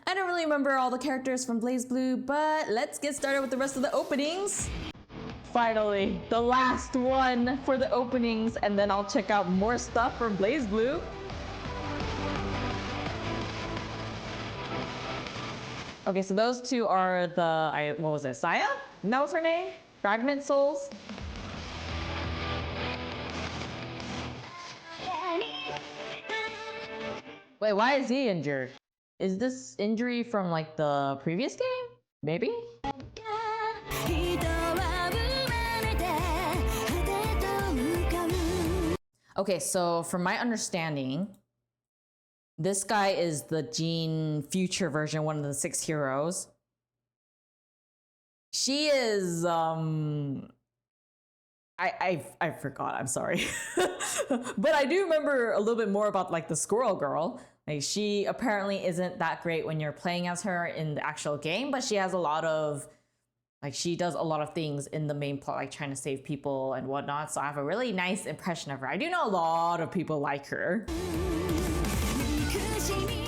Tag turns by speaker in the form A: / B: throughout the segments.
A: I don't really remember all the characters from BlazBlue, but let's get started with the rest of the openings. Finally, the last one for the openings, and then I'll check out more stuff from BlazBlue. Okay, so those two are the, what was it, Saya? That was her name? Fragment Souls? Wait, why is he injured? Is this injury from like the previous game? Maybe? Okay, so from my understanding, this guy is the Jean future version, one of the 6 heroes. She is, I forgot, I'm sorry. But I do remember a little bit more about like the squirrel girl. Like she apparently isn't that great when you're playing as her in the actual game, but she has a lot of, like she does a lot of things in the main plot, like trying to save people and whatnot. So I have a really nice impression of her. I do know a lot of people like her.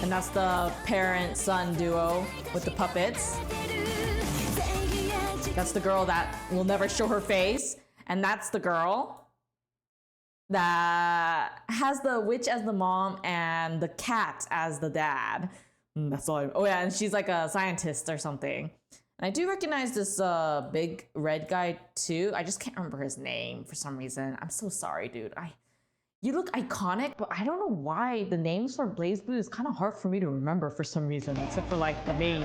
A: And that's the parent-son duo with the puppets. That's the girl that will never show her face. And that's the girl that has the witch as the mom and the cat as the dad. That's all oh yeah, and she's like a scientist or something. And I do recognize this big red guy too. I just can't remember his name for some reason. I'm so sorry, dude. You look iconic, but I don't know why the names for BlazBlue is kind of hard for me to remember for some reason, except for like the name.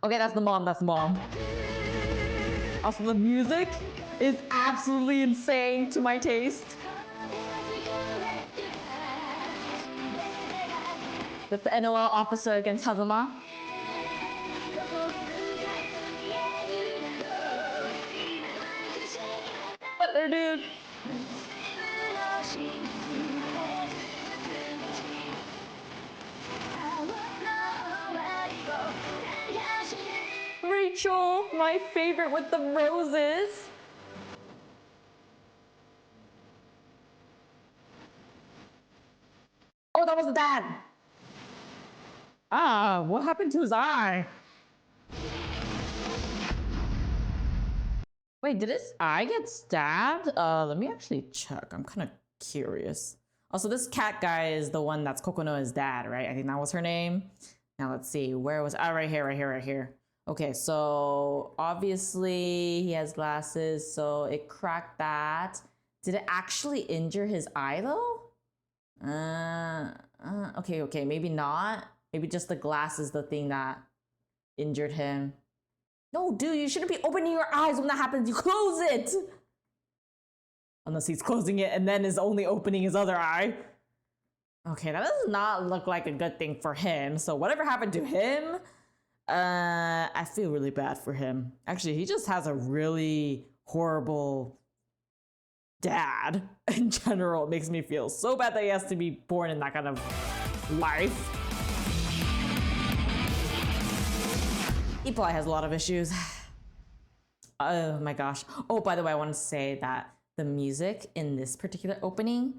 A: Okay, that's the mom, that's the mom. Also, the music is absolutely insane to my taste. That's the NOL officer against Hazama. What there, dude? Rachel, my favorite with the roses. Oh, that was the dad. Ah, what happened to his eye? Wait, did his eye get stabbed? Let me actually check. I'm kind of curious. Also, this cat guy is the one that's Kokono's dad, right? I think that was her name. Now let's see, where was, right here, right here, right here. Okay, so obviously he has glasses, so it cracked that. Did it actually injure his eye though? Okay, maybe not. Maybe just the glass is the thing that injured him. No, dude, you shouldn't be opening your eyes when that happens. You close it! Unless he's closing it and then is only opening his other eye. Okay, that does not look like a good thing for him. So whatever happened to him, I feel really bad for him. Actually, he just has a really horrible dad in general. It makes me feel so bad that he has to be born in that kind of life. He probably has a lot of issues. Oh my gosh. Oh, by the way, I want to say that the music in this particular opening,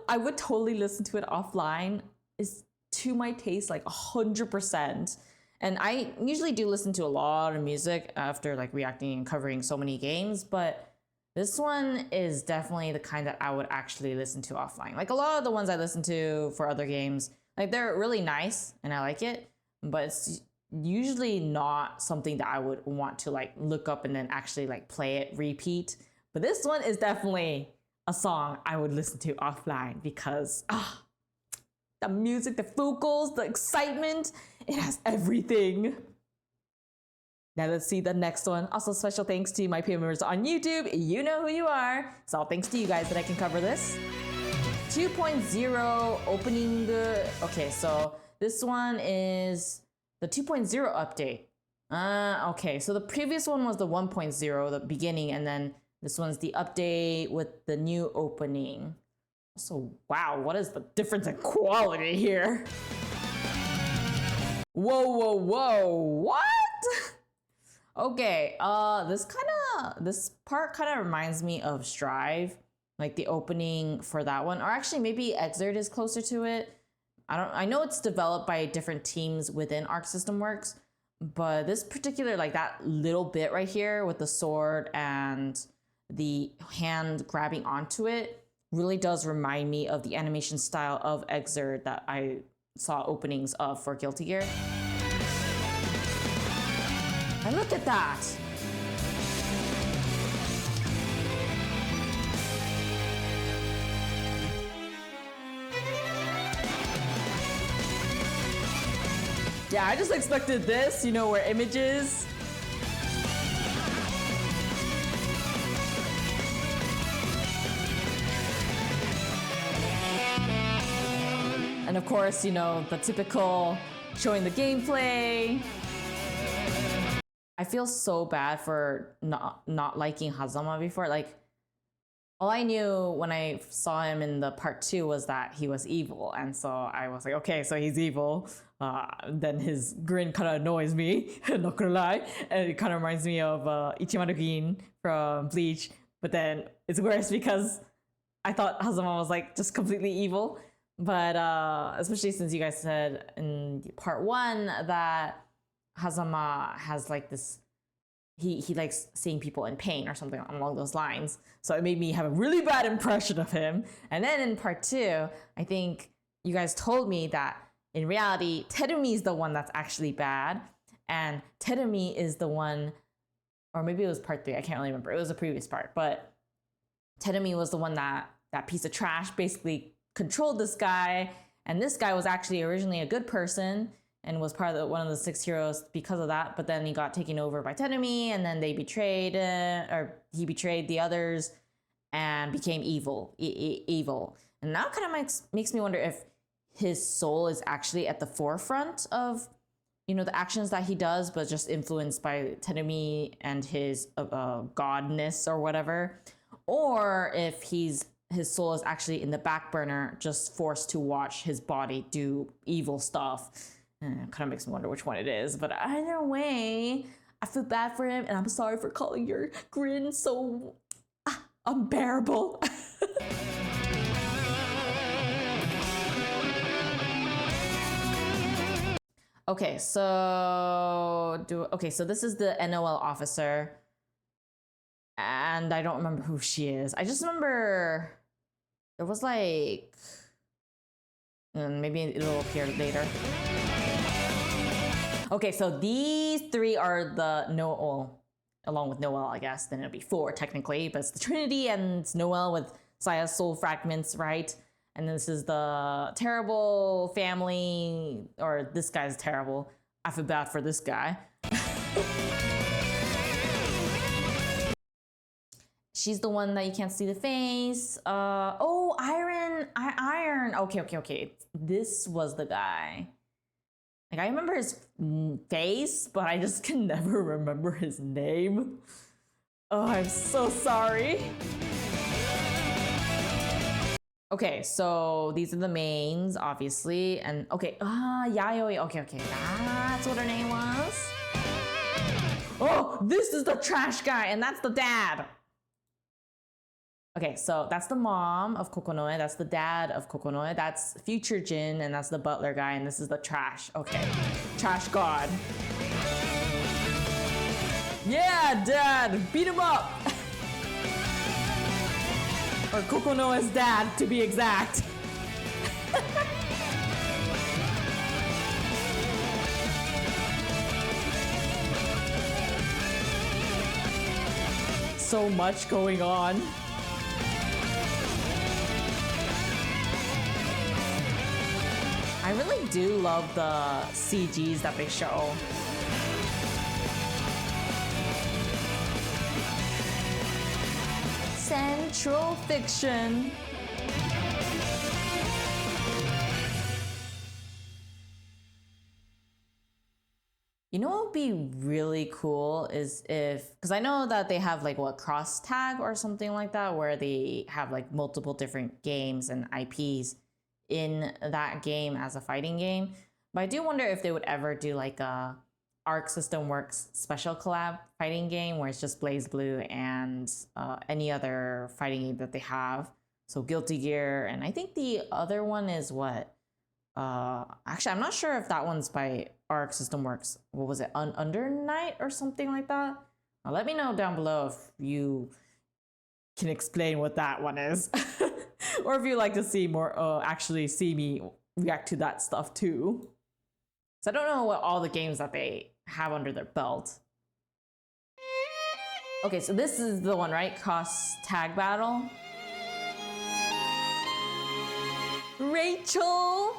A: I would totally listen to it offline, is to my taste like 100%. And I usually do listen to a lot of music after like reacting and covering so many games, but this one is definitely the kind that I would actually listen to offline. Like a lot of the ones I listen to for other games, like they're really nice and I like it, but it's usually not something that I would want to like look up and then actually like play it, repeat. But this one is definitely a song I would listen to offline because the music, the vocals, the excitement, it has everything. Now let's see the next one. Also, special thanks to my peer members on YouTube. You know who you are. It's all thanks to you guys that I can cover this. 2.0 opening the... Okay, so this one is the 2.0 update. Okay, so the previous one was the 1.0, the beginning, and then this one's the update with the new opening. So, wow, what is the difference in quality here? Whoa, what? Okay, this part kind of reminds me of Strive, like the opening for that one, or actually maybe Exert is closer to it. I know it's developed by different teams within Arc System Works, but this particular, like that little bit right here with the sword and the hand grabbing onto it really does remind me of the animation style of Exerd that I saw openings of for Guilty Gear. And look at that! Yeah, I just expected this, you know, where images. And of course, you know, the typical showing the gameplay. I feel so bad for not liking Hazama before. Like, all I knew when I saw him in the part 2 was that he was evil. And so I was like, okay, so he's evil. Then his grin kind of annoys me, not gonna lie. And it kind of reminds me of Ichimaru-gin from Bleach. But then it's worse because I thought Hazama was like just completely evil. But especially since you guys said in part 1 that Hazama has like this, he likes seeing people in pain or something along those lines. So it made me have a really bad impression of him. And then in part 2, I think you guys told me that in reality, Terumi is the one that's actually bad. And Terumi is the one, or maybe it was part 3, I can't really remember. It was a previous part, but Terumi was the one that piece of trash basically controlled this guy. And this guy was actually originally a good person and was part of one of the 6 heroes because of that. But then he got taken over by Terumi, and then they betrayed, or he betrayed the others and became evil. Evil. And now kind of makes me wonder if his soul is actually at the forefront of, you know, the actions that he does, but just influenced by Terumi and his godness or whatever. Or if his soul is actually in the back burner, just forced to watch his body do evil stuff. It kind of makes me wonder which one it is, but either way, I feel bad for him, and I'm sorry for calling your grin so unbearable. Okay, so this is the NOL officer, and I don't remember who she is. I just remember there was like, maybe it'll appear later. Okay, so these 3 are the Noel, along with Noel, I guess. Then it'll be 4 technically, but it's the Trinity and it's Noel with Saya's soul fragments, right? And this is the terrible family, or this guy's terrible. I feel bad for this guy. She's the one that you can't see the face. Oh, Iron. Okay. This was the guy. Like, I remember his face, but I just can never remember his name. Oh, I'm so sorry. Okay, so these are the mains, obviously. And okay, Yayoi. Okay, that's what her name was. Oh, this is the trash guy, and that's the dad. Okay, so that's the mom of Kokonoe, that's the dad of Kokonoe, that's future Jin, and that's the butler guy, and this is the trash. Okay, trash god. Yeah, dad, beat him up! Or Kokonoe's dad, to be exact. So much going on. I really do love the CGs that they show. Central Fiction. You know what would be really cool is if, because I know that they have like what, cross tag or something like that, where they have like multiple different games and IPs in that game as a fighting game. But I do wonder if they would ever do like a Arc System Works special collab fighting game where it's just BlazBlue and any other fighting game that they have. So Guilty Gear, and I think the other one is what? Actually, I'm not sure if that one's by Arc System Works. What was it? Under Night or something like that? Let me know down below if you can explain what that one is. Or if you'd like to see more, actually see me react to that stuff too. So I don't know what all the games that they have under their belt. Okay, so this is the one, right? Cross Tag Battle. Rachel!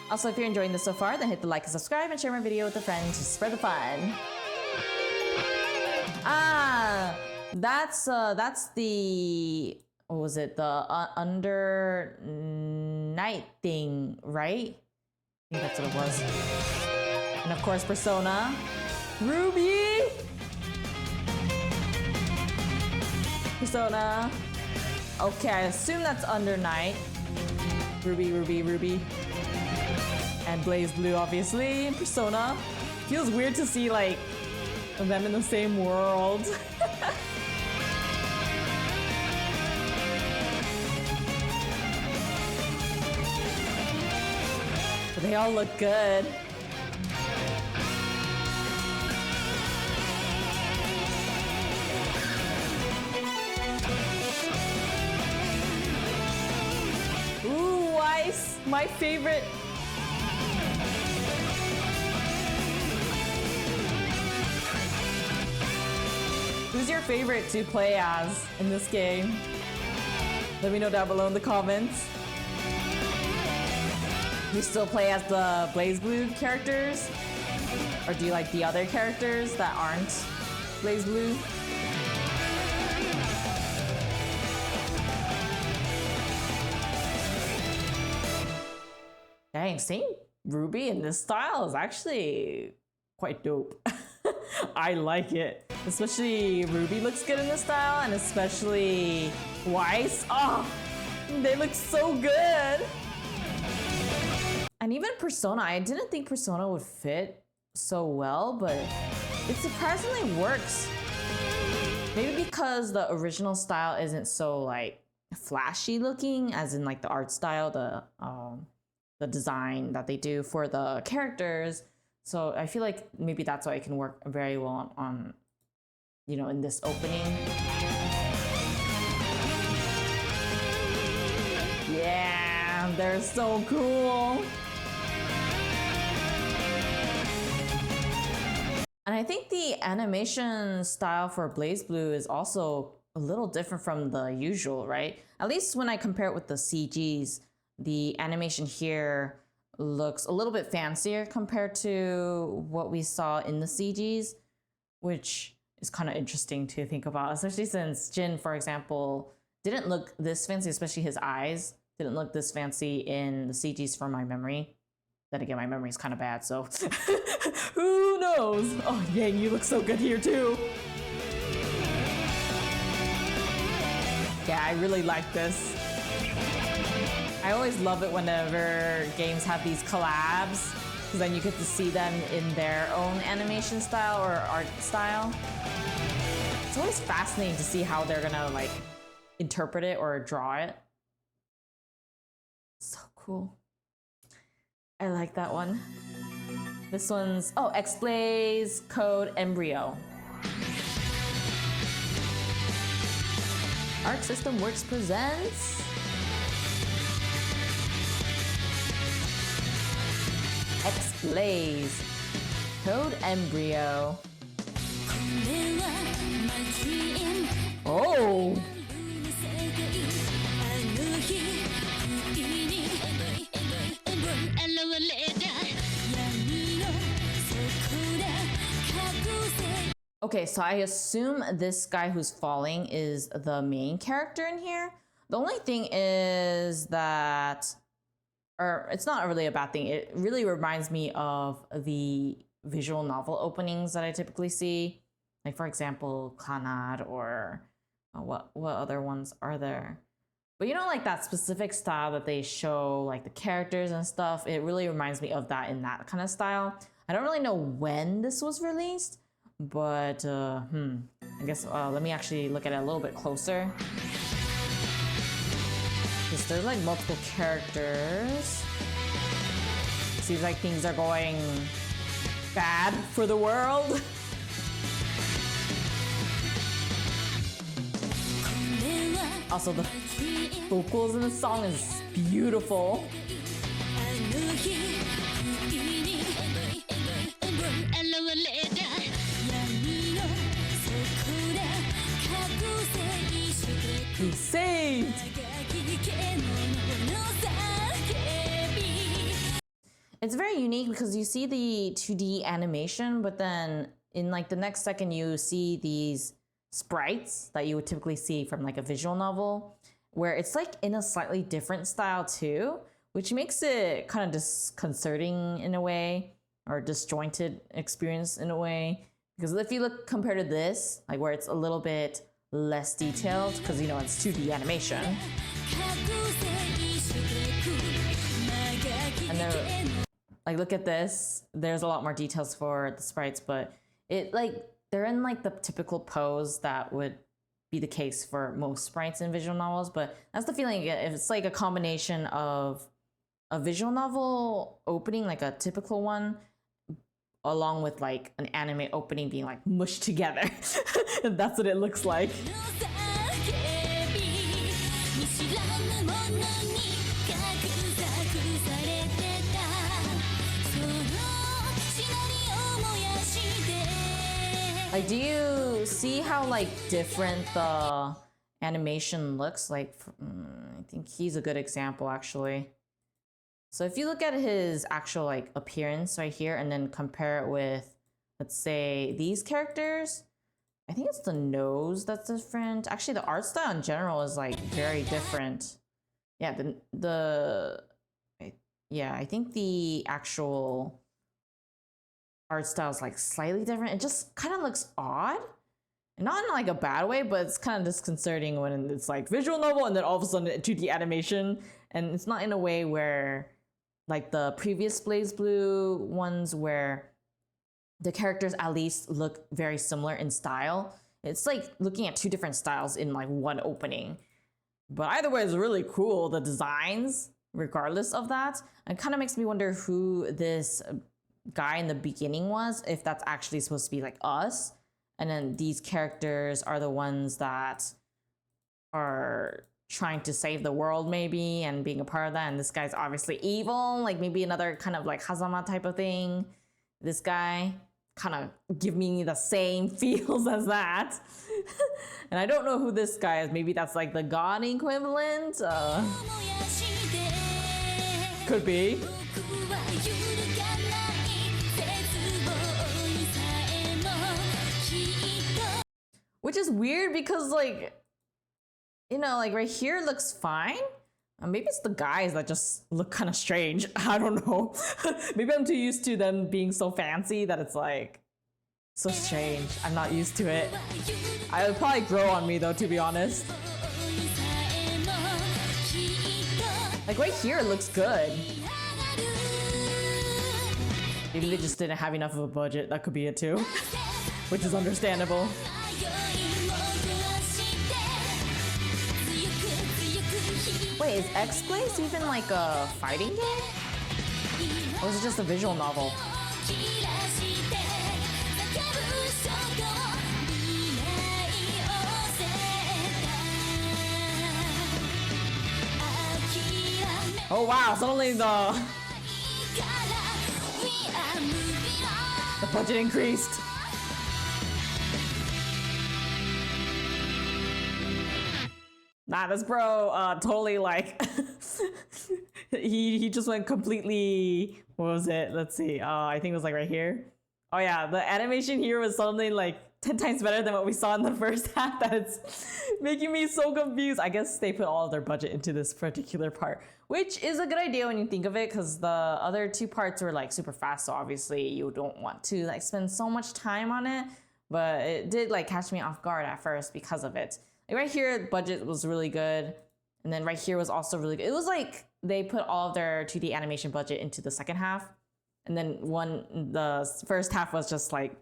A: Also, if you're enjoying this so far, then hit the like and subscribe and share my video with a friend to spread the fun. Ah, that's the, what was it? The Under Night thing, right? I think that's what it was. And of course, Persona. Ruby! Persona. Okay, I assume that's Under Night. Ruby, Ruby, Ruby. And BlazBlue, obviously. Persona. Feels weird to see, like, them in the same world. But they all look good. Ooh, Weiss, my favorite. Who's your favorite to play as in this game? Let me know down below in the comments. Do you still play as the BlazBlue characters? Or do you like the other characters that aren't BlazBlue? Dang, seeing Ruby in this style is actually quite dope. I like it. Especially Ruby looks good in this style, and especially Weiss. Oh, they look so good. And even Persona, I didn't think Persona would fit so well, but it surprisingly works. Maybe because the original style isn't so like flashy looking, as in like the art style, the design that they do for the characters. So I feel like maybe that's why it can work very well on, you know, in this opening. Yeah, they're so cool. And I think the animation style for BlazBlue is also a little different from the usual, right? At least when I compare it with the CGs, the animation here looks a little bit fancier compared to what we saw in the CGs, which is kind of interesting to think about, especially since Jin, for example, didn't look this fancy, especially his eyes didn't look this fancy in the CGs from my memory. Then again, my memory is kind of bad, so who knows? Oh, Yang, you look so good here too. Yeah, I really like this. I always love it whenever games have these collabs, because then you get to see them in their own animation style or art style. It's always fascinating to see how they're gonna like interpret it or draw it. So cool. I like that one. This one's, oh, XBlaze code Embryo. Arc System Works presents XBlaze code Embryo. Oh! Okay, so I assume this guy who's falling is the main character in here. The only thing is that, or it's not really a bad thing, it really reminds me of the visual novel openings that I typically see. Like, for example, Clannad, or what other ones are there? But you know, like that specific style that they show, like the characters and stuff, it really reminds me of that in that kind of style. I don't really know when this was released, but I guess let me actually look at it a little bit closer. Because there's like multiple characters. seems like things are going bad for the world. Also, the vocals in the song is beautiful. He's saved! It's very unique because you see the 2D animation, but then in like the next second you see these sprites that you would typically see from like a visual novel, where it's like in a slightly different style too, which makes it kind of disconcerting in a way, or disjointed experience in a way. Because if you look compared to this, like where it's a little bit less detailed, because you know it's 2D animation. And then, like, look at this. There's a lot more details for the sprites, but it like they're in like the typical pose that would be the case for most sprites in visual novels. But that's the feeling you get. If it's like a combination of a visual novel opening, like a typical one, along with like an anime opening being like mushed together. That's what it looks like. Like, do you see how like different the animation looks? Like, I think he's a good example actually. So if you look at his actual like appearance right here and then compare it with, let's say, these characters, I think it's the nose that's different. Actually, the art style in general is like very different. Yeah, I think the actual art style is like slightly different. It just kind of looks odd. Not in like a bad way, but it's kind of disconcerting when it's like visual novel and then all of a sudden 2D animation. And it's not in a way where like the previous BlazBlue ones where the characters at least look very similar in style. It's like looking at two different styles in like one opening. But either way, it's really cool, the designs, regardless of that. It kind of makes me wonder who this guy in the beginning was, if that's actually supposed to be like us. And then these characters are the ones that are trying to save the world maybe and being a part of that. And this guy's obviously evil, like maybe another kind of like Hazama type of thing. This guy kind of give me the same feels as that. And I don't know who this guy is. Maybe that's like the god equivalent. Could be. Which is weird because like, you know, like right here looks fine. Maybe it's the guys that just look kind of strange. I don't know. Maybe I'm too used to them being so fancy that it's like so strange. I'm not used to it. It'll probably grow on me though, to be honest. Like right here it looks good. Maybe they just didn't have enough of a budget. That could be it too. Which is understandable. Wait, is XBlaze even like a fighting game? Or is it just a visual novel? Oh wow, suddenly the budget increased. Nah, this bro totally like he just went completely, what was it? Let's see. I think it was like right here. Oh yeah, the animation here was suddenly like 10 times better than what we saw in the first half. That's making me so confused. I guess they put all of their budget into this particular part, which is a good idea when you think of it, because the other two parts were like super fast, so obviously you don't want to like spend so much time on it. But it did like catch me off guard at first because of it. Like right here, budget was really good. And then right here was also really good. It was like they put all of their 2D animation budget into the second half. And then the first half was just like,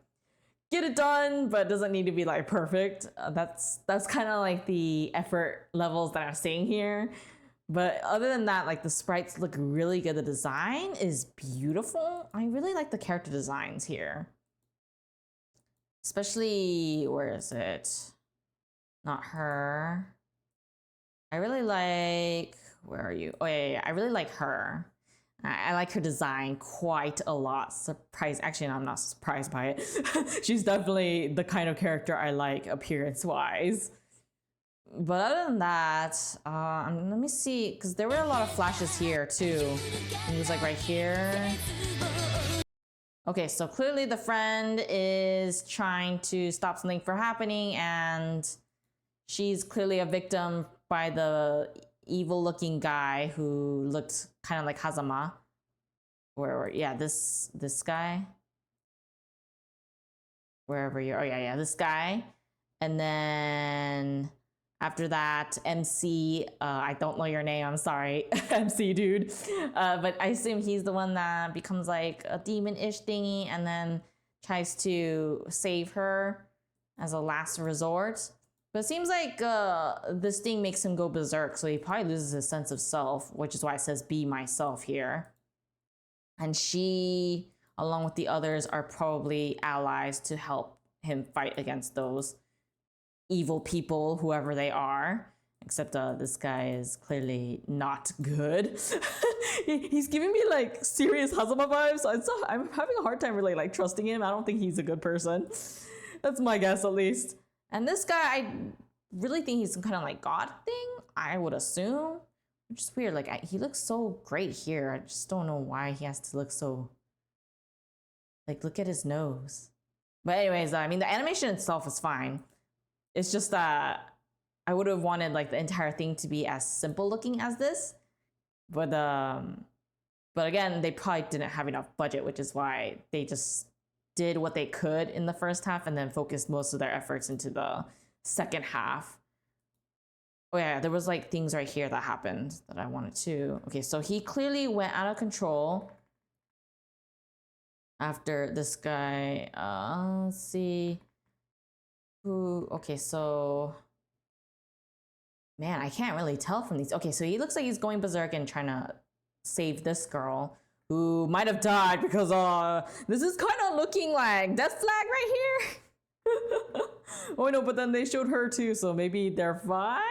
A: get it done, but it doesn't need to be like perfect. That's kind of like the effort levels that I'm seeing here. But other than that, like the sprites look really good. The design is beautiful. I really like the character designs here. Especially, where is it? Not her. I really like, where are you? Oh yeah. I really like her. I like her design quite a lot. Actually, no, I'm not surprised by it. She's definitely the kind of character I like appearance-wise. But other than that, let me see, because there were a lot of flashes here too. It was like right here. Okay, so clearly the friend is trying to stop something from happening, and she's clearly a victim by the evil-looking guy who looked kind of like Hazama. Yeah, this guy. Wherever you're, oh yeah, this guy. And then after that, MC, I don't know your name, I'm sorry, MC dude. But I assume he's the one that becomes like a demon-ish thingy and then tries to save her as a last resort. But it seems like this thing makes him go berserk, so he probably loses his sense of self, which is why it says be myself here. And she, along with the others, are probably allies to help him fight against those evil people, whoever they are. Except this guy is clearly not good. He's giving me like serious Hazama vibes. So I'm having a hard time really like trusting him. I don't think he's a good person. That's my guess at least. And this guy, I really think he's some kind of like god thing, I would assume. Which is weird, like he looks so great here. I just don't know why he has to look so, like, look at his nose. But anyways, I mean, the animation itself is fine. It's just that I would have wanted like the entire thing to be as simple looking as this. But again, they probably didn't have enough budget, which is why they just did what they could in the first half and then focused most of their efforts into the second half. Oh yeah, there was like things right here that happened that I wanted to. Okay, so he clearly went out of control after this guy. Let's see. Okay, so man, I can't really tell from these. Okay, so he looks like he's going berserk and trying to save this girl who might have died because this is kind of looking like death flag right here. Oh no, but then they showed her too, so maybe they're fine.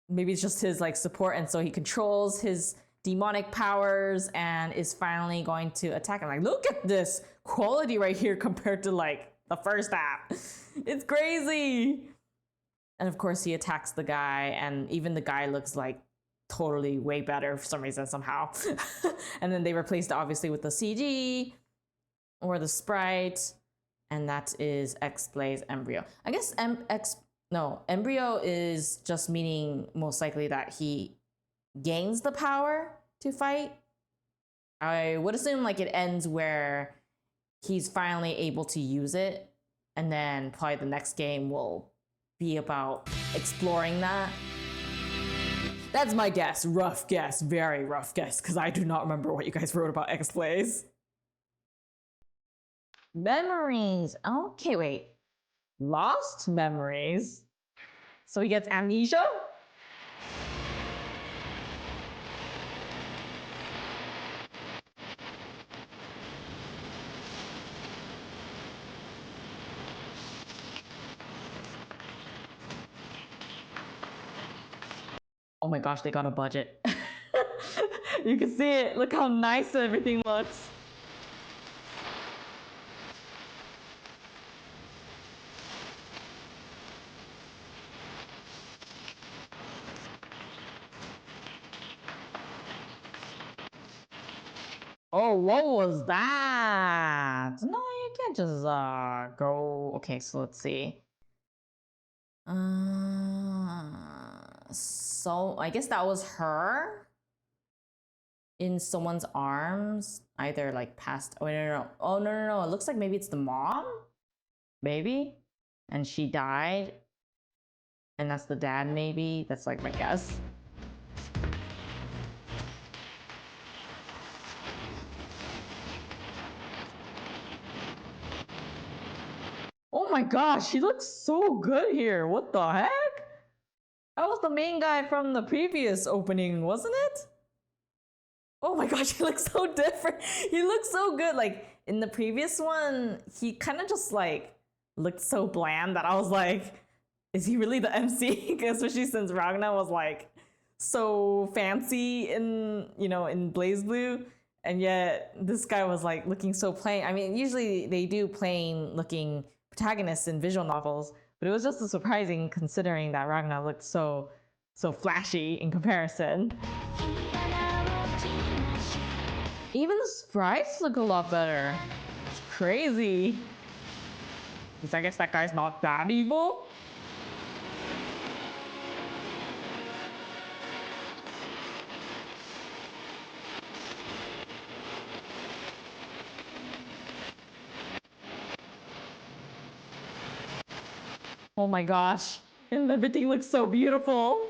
A: Maybe it's just his like support, and so he controls his demonic powers and is finally going to attack him. Like, look at this quality right here compared to like the first half. It's crazy. And of course he attacks the guy, and even the guy looks like totally way better for some reason somehow. And then they replaced it obviously with the CG or the sprite, and that is XBlaze Embryo. I guess Embryo is just meaning most likely that he gains the power to fight. I would assume like it ends where he's finally able to use it, and then probably the next game will be about exploring that. That's my guess. Rough guess. Very rough guess, because I do not remember what you guys wrote about XBlaze. Memories. Okay, wait. Lost memories? So he gets amnesia? Oh my gosh, they got a budget. You can see it. Look how nice everything looks. Oh, what was that? No, you can't just go. Okay, so let's see. So I guess that was her in someone's arms, either like past. Oh no. Oh no. It looks like maybe it's the mom, maybe, and she died, and that's the dad. Maybe that's like my guess. Oh my gosh, she looks so good here. What the heck? I was the main guy from the previous opening, wasn't it? Oh my gosh, he looks so different. He looks so good. Like in the previous one, he kind of just like looked so bland that I was like, is he really the MC? Especially since Ragnar was like so fancy in, you know, in BlazBlue. And yet this guy was like looking so plain. I mean, usually they do plain looking protagonists in visual novels, but it was just so surprising considering that Ragnar looked so flashy in comparison. Even the sprites look a lot better. It's crazy. Because I guess that guy's not that evil. Oh my gosh. And everything looks so beautiful.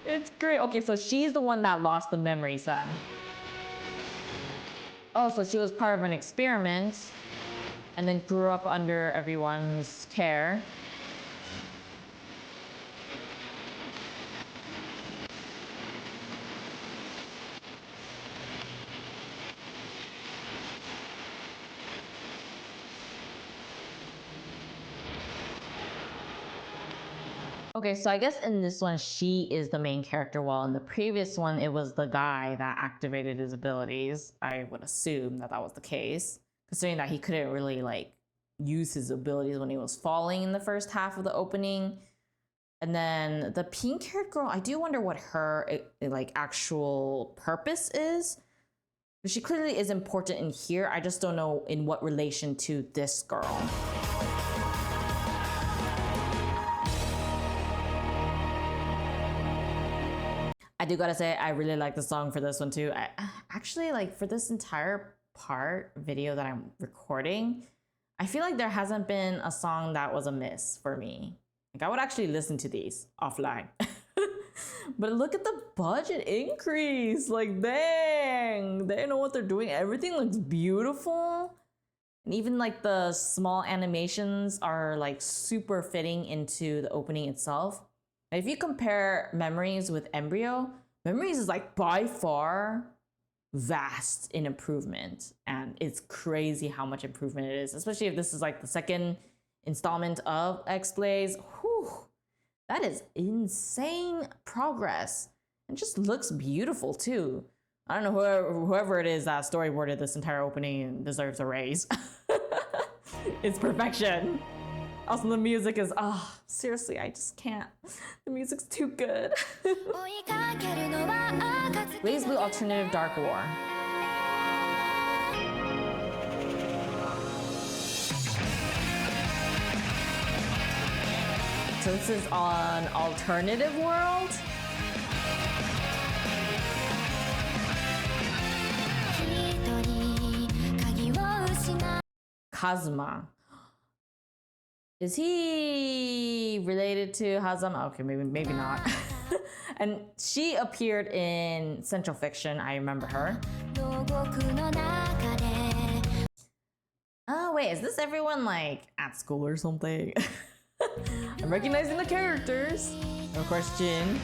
A: It's great. Okay, so she's the one that lost the memories then. Oh, so she was part of an experiment and then grew up under everyone's care. Okay, so I guess in this one, she is the main character, while in the previous one, it was the guy that activated his abilities. I would assume that that was the case, considering that he couldn't really like use his abilities when he was falling in the first half of the opening. And then the pink-haired girl, I do wonder what her like actual purpose is. But she clearly is important in here. I just don't know in what relation to this girl. I do gotta say, I really like the song for this one too. I actually, like, for this entire video that I'm recording, I feel like there hasn't been a song that was a miss for me. Like, I would actually listen to these offline. But look at the budget increase. Like, dang, they know what they're doing. Everything looks beautiful. And even like the small animations are like super fitting into the opening itself. If you compare Memories with Embryo, Memories is like by far vast in improvement. And it's crazy how much improvement it is, especially if this is like the second installment of XBlaze. Whew, that is insane progress. It just looks beautiful too. I don't know, whoever it is that storyboarded this entire opening deserves a raise. It's perfection. Also, the music is, seriously, I just can't. The music's too good. BlazBlue Alternative Dark War. So this is on Alternative World. Kazuma. Is he related to Hazama? Okay, maybe not. And she appeared in Central Fiction. I remember her. Oh wait, is this everyone like at school or something? I'm recognizing the characters. Of course, Jin,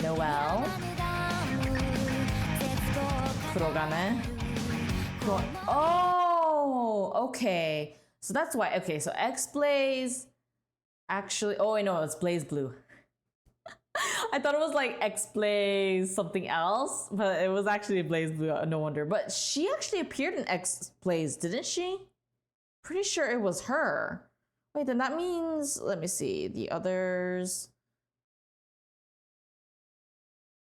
A: Noelle, Kurogane. Oh, okay. So that's why. Okay, so XBlaze actually. Oh, I know it's BlazBlue. I thought it was like XBlaze something else, but it was actually BlazBlue. No wonder. But she actually appeared in XBlaze, didn't she? Pretty sure it was her. Wait, then that means, let me see, the others.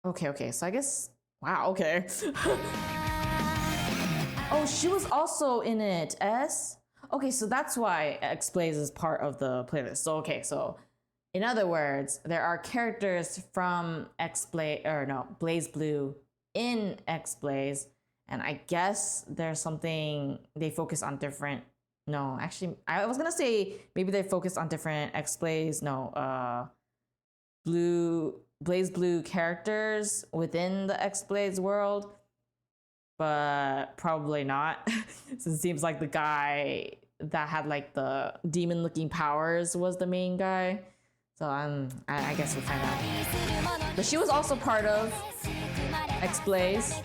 A: Okay, so I guess, wow, okay. Oh, she was also in it, S? Okay, so that's why XBlaze is part of the playlist. So, okay, so in other words, there are characters from BlazBlue in XBlaze, and I guess there's something they focus on different. No, actually, I was gonna say maybe they focus on different XBlaze. No, BlazBlue characters within the XBlaze world, but probably not. So it seems like the guy that had like the demon looking powers was the main guy. So I guess we'll find out. But she was also part of XBlaze.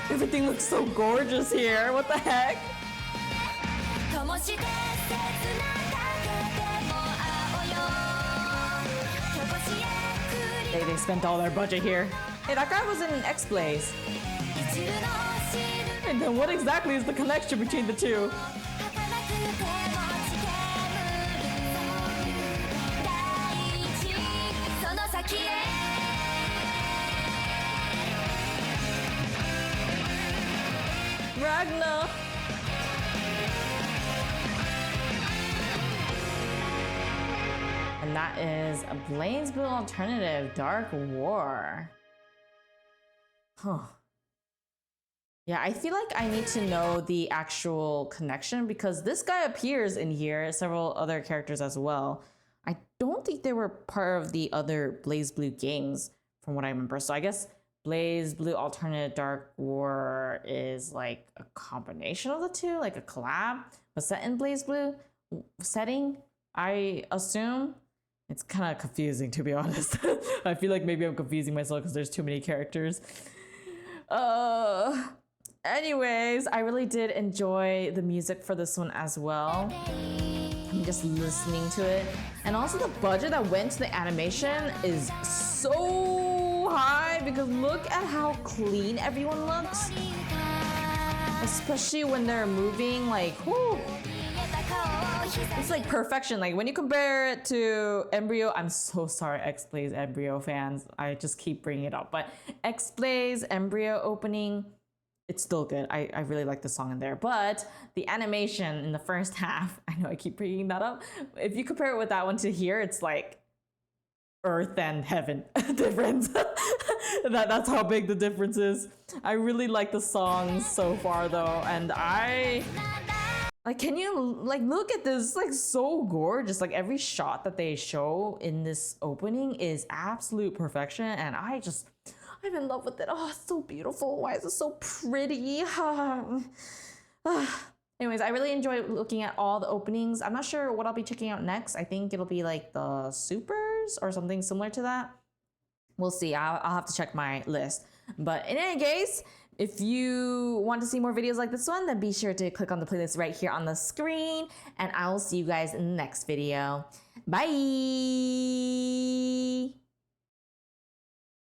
A: Everything looks so gorgeous here. What the heck? They spent all their budget here. Hey, that guy was in XBlaze. And then what exactly is the connection between the two? Ragnar! And that is a BlazBlue alternative, Dark War. Huh. Yeah, I feel like I need to know the actual connection because this guy appears in here, several other characters as well. I don't think they were part of the other BlazBlue games from what I remember. So I guess BlazBlue Alternate Dark War is like a combination of the two, like a collab, but set in BlazBlue setting, I assume. It's kind of confusing, to be honest. I feel like maybe I'm confusing myself because there's too many characters. Anyways, I really did enjoy the music for this one as well. I'm just listening to it. And also the budget that went to the animation is so high because look at how clean everyone looks. Especially when they're moving, like, whoo. It's like perfection. Like when you compare it to Embryo, I'm so sorry, XBlaze Embryo fans. I just keep bringing it up. But XBlaze Embryo opening, it's still good. I really like the song in there. But the animation in the first half, I know I keep bringing that up. If you compare it with that one to here, it's like earth and heaven difference. That's how big the difference is. I really like the songs so far though. And like, can you like look at this? It's like so gorgeous. Like every shot that they show in this opening is absolute perfection. And I'm in love with it. Oh, it's so beautiful. Why is it so pretty? Anyways, I really enjoy looking at all the openings. I'm not sure what I'll be checking out next. I think it'll be like the supers or something similar to that. We'll see. I'll have to check my list. But in any case, if you want to see more videos like this one, then be sure to click on the playlist right here on the screen. And I will see you guys in the next video. Bye!